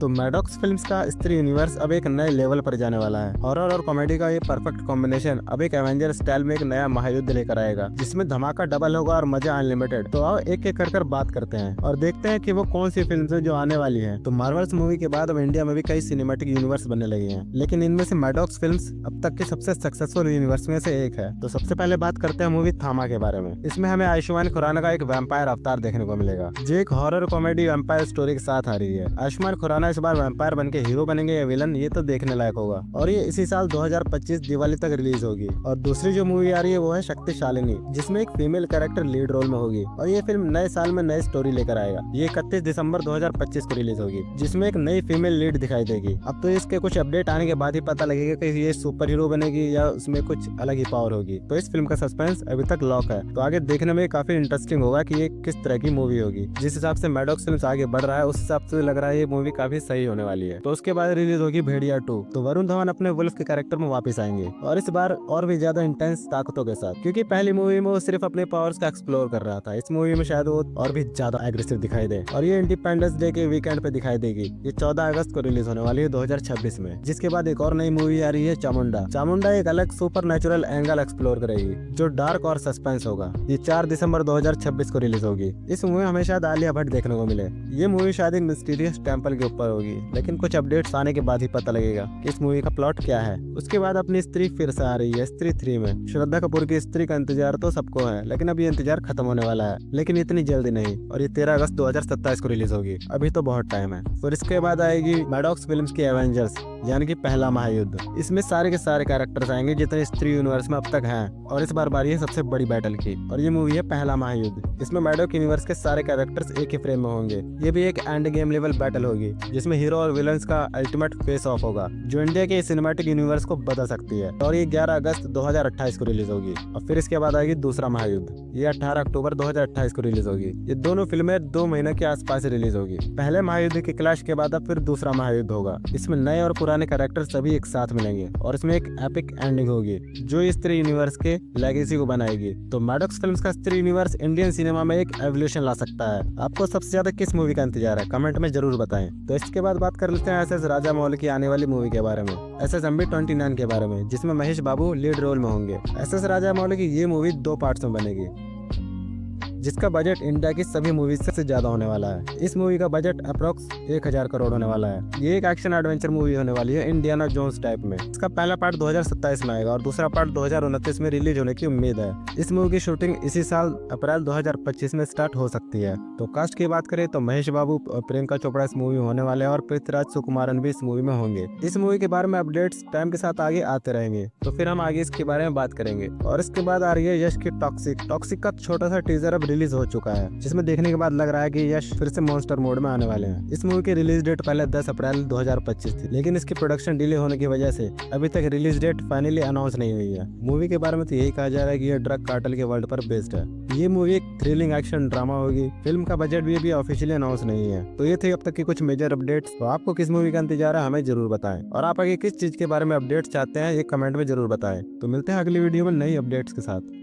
तो Maddox films का स्त्री यूनिवर्स अब एक नए लेवल पर जाने वाला है। हॉरर और कॉमेडी का ये परफेक्ट कॉम्बिनेशन अब एक एवेंजर स्टाइल में एक नया महायुद्ध लेकर आएगा, जिसमें धमाका डबल होगा और मजा अनलिमिटेड। तो आओ एक एक कर बात करते हैं और देखते हैं कि वो कौन सी फिल्म है जो आने वाली है। तो मार्वल्स मूवी के बाद अब इंडिया में भी कई सिनेमैटिक यूनिवर्स बनने लगे हैं, लेकिन इनमें से मैडॉक्स फिल्म्स अब तक की सबसे सक्सेसफुल यूनिवर्स में से एक है। तो सबसे पहले बात करते हैं मूवी थामा के बारे में। इसमें हमें आयुष्मान खुराना का एक वैम्पायर अवतार देखने को मिलेगा, जो एक हॉरर कॉमेडी वैम्पायर स्टोरी के साथ आ रही है। आयुष्मान खुराना इस बार वैम्पायर बनके हीरो बनेंगे या विलन, ये तो देखने लायक होगा। और ये इसी साल 2025 दिवाली तक रिलीज होगी। और दूसरी जो मूवी आ रही है वो है शक्तिशालिनी, जिसमें एक फीमेल कैरेक्टर लीड रोल में होगी। और ये फिल्म नए साल में नई स्टोरी लेकर आएगा। ये 31 दिसंबर 2025 को रिलीज होगी, जिसमें एक नई फीमेल लीड दिखाई देगी। अब तो इसके कुछ अपडेट आने के बाद ही पता लगेगा कि ये सुपर हीरो बनेगी या उसमें कुछ अलग ही पावर होगी। तो इस फिल्म का सस्पेंस अभी तक लॉक है। तो आगे देखने में काफी इंटरेस्टिंग होगा कि ये किस तरह की मूवी होगी। जिस हिसाब से मैडॉक्स फिल्म आगे बढ़ रहा है, उस हिसाब से लग रहा है ये मूवी काफी सही होने वाली है। तो उसके बाद रिलीज होगी भेड़िया 2। तो वरुण धवन अपने वुल्फ के कैरेक्टर में वापस आएंगे, और इस बार और भी ज्यादा इंटेंस ताकतों के साथ, क्योंकि पहली मूवी में वो सिर्फ अपने पावर्स का एक्सप्लोर कर रहा था। इस मूवी में शायद वो और भी ज्यादा एग्रेसिव दिखाई दे। और ये इंडिपेंडेंस डे के वीकेंड पे दिखाई देगी। ये 14 अगस्त को रिलीज होने वाली है 2026 में। जिसके बाद एक और नई मूवी आ रही है चामुंडा। चामुंडा एक अलग सुपर नेचुरल एंगल एक्सप्लोर करेगी, जो डार्क और सस्पेंस होगा। ये 4 दिसंबर 2026 को रिलीज होगी। इस मूवी में हमें शायद आलिया भट्ट देखने को मिले। ये मूवी शायद एक मिस्टीरियस टेंपल के ऊपर होगी, लेकिन कुछ अपडेट्स आने के बाद ही पता लगेगा कि इस मूवी का प्लॉट क्या है। उसके बाद अपनी स्त्री फिर से आ रही है, स्त्री 3 में। श्रद्धा कपूर की स्त्री का इंतजार तो सबको है, लेकिन अब ये इंतजार खत्म होने वाला है, लेकिन इतनी जल्दी नहीं। और ये 13 अगस्त 2027 को रिलीज होगी। अभी तो बहुत टाइम है। फिर इसके बाद आएगी मैडॉक्स फिल्म्स की एवेंजर्स, यानी कि पहला महायुद्ध। इसमें सारे के सारे कैरेक्टर्स आएंगे जितने स्त्री यूनिवर्स में अब तक हैं, और इस बार बारी है सबसे बड़ी बैटल की। और ये मूवी है पहला महायुद्ध। इसमें मैडॉक यूनिवर्स के सारे कैरेक्टर्स एक ही फ्रेम में होंगे। ये भी एक एंड गेम लेवल बैटल होगी, जिसमें हीरो और विलन्स का अल्टीमेट फेस ऑफ होगा, जो इंडिया के सिनेमैटिक यूनिवर्स को बदल सकती है। और ये 11 अगस्त 2028 को रिलीज होगी। और फिर इसके बाद आएगी दूसरा महायुद्ध। ये 18 अक्टूबर 2028 को रिलीज होगी। ये दोनों फिल्में 2 महीने के आसपास रिलीज होगी। पहले महायुद्ध के क्लैश के बाद अब फिर दूसरा महायुद्ध होगा। इसमें नए और पुराने कैरेक्टर सभी एक साथ मिलेंगे, और इसमें एक एपिक एंडिंग होगी, जो स्त्री यूनिवर्स के लेगेसी को बनाएगी। तो मैडॉक्स फिल्म्स का स्त्री यूनिवर्स इंडियन सिनेमा में एक एवोल्यूशन ला सकता है। आपको सबसे ज्यादा किस मूवी का इंतजार है, कमेंट में जरूर बताएं। तो इसके बाद बात कर लेते हैं एसएस राजामौली की आने वाली मूवी के बारे में, SSMB 29 के बारे में, जिसमें महेश बाबू लीड रोल में होंगे। एसएस राजामौली की ये मूवी 2 पार्ट्स में बनेगी, जिसका बजट इंडिया की सभी मूवीज से ज्यादा होने वाला है। इस मूवी का बजट अप्रोक्स 1000 करोड़ होने वाला है। ये एक एक्शन एडवेंचर मूवी होने वाली है, इंडियाना जोन्स टाइप में। इसका पहला पार्ट 2027 में आएगा और दूसरा पार्ट 2029 में रिलीज होने की उम्मीद है। इस मूवी की शूटिंग इसी साल अप्रैल 2025 में स्टार्ट हो सकती है। तो कास्ट की बात करें तो महेश बाबू और प्रियंका चोपड़ा इस मूवी में होने वाले हैं, और पृथ्वीराज सुकुमारन भी इस मूवी में होंगे। इस मूवी के बारे में अपडेट्स टाइम के साथ आगे आते रहेंगे, तो फिर हम आगे इसके बारे में बात करेंगे। और इसके बाद आ रही है यश की टॉक्सिक का छोटा सा टीजर अब रिलीज हो चुका है, जिसमें देखने के बाद लग रहा है कि यश फिर से मॉन्स्टर मोड में आने वाले हैं। इस मूवी की रिलीज डेट पहले 10 अप्रैल 2025 थी, लेकिन इसकी प्रोडक्शन डिले होने की वजह से अभी तक रिलीज डेट फाइनली अनाउंस नहीं हुई है। मूवी के बारे में तो यही कहा जा रहा है कि यह ड्रग कार्टेल के वर्ल्ड पर बेस्ड है। ये मूवी एक थ्रिलिंग एक्शन ड्रामा होगी। फिल्म का बजट भी अभी ऑफिशियली अनाउंस नहीं है। तो ये थे अब तक की कुछ मेजर अपडेट्स। तो आपको किस मूवी का इंतजार है, हमें जरूर बताएं। और आप आगे किस चीज के बारे में अपडेट्स चाहते हैं, ये कमेंट में जरूर बताएं। तो मिलते हैं अगली वीडियो में नई अपडेट्स के साथ।